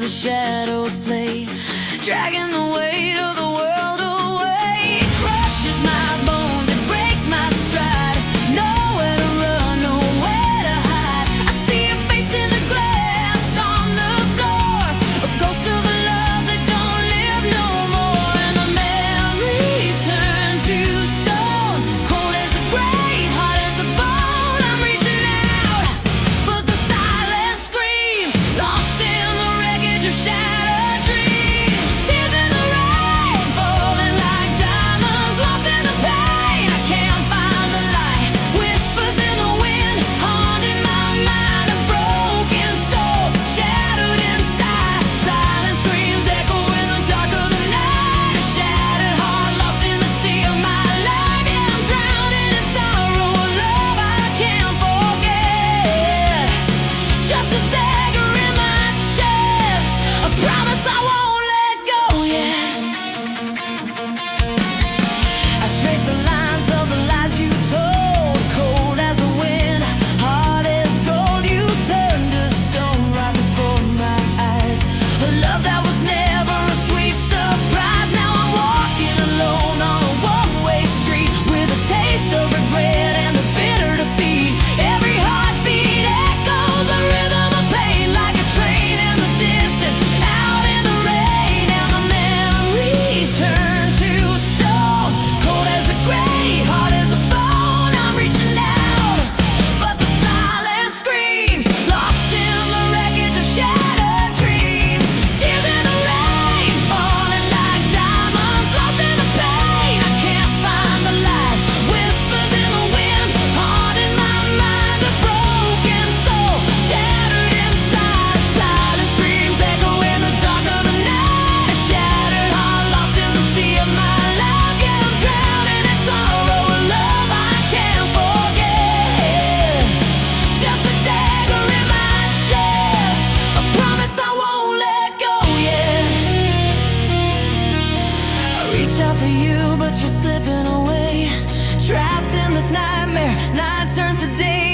the shadows play, dragging the weight of the world away. It crushes my bones, it breaks my stride. Nowhere to run, nowhere to hide. I see a face in the glass on the floor, a ghost of a love that don't live no more. And the memories turn to stone, cold as a grave, hot as a bone. I'm reaching out, but the silence screams, lost in the wreckage of shattered dreams. Tears in the rain, falling like diamonds, lost in the pain. I can't find the light. Whispers in the wind, haunting my mind. A broken soul, shattered inside. Silent screams echo in the dark of the night. A shattered heart, lost in the sea of my life. Yeah, I'm drowning in sorrow, a love I can't forget. Just a dagger in my chest, a promise I won't let go yet. I trace the lines of the lies you told, cold as the wind, hard as gold. You turned to stone right before my eyes. A love that was never a sweet surprise. Now I'm walking alone on a one-way street, with a taste of regret and a bitter defeat. Every heartbeat echoes a rhythm of pain, like a train in the distance, out in the rain. And the memories turn to stone, cold as a grave, hard as a bone. I'm reaching out, but the silence screams, lost in the wreckage of shattered dreams. Tears in the rain, falling like diamonds, lost in the pain. I can't find the light. Whispers in the wind, haunting my mind. A broken soul, shattered inside. Silent screams echo in the dark of the night. A shattered heart, lost in the sea of my life. Yeah, I'm drowning in sorrow, a love I can't forget. Just a dagger in my chest, a promise I won't let go yet. I reach out for you, but you're slipping away. Trapped in this nightmare, night turns to day.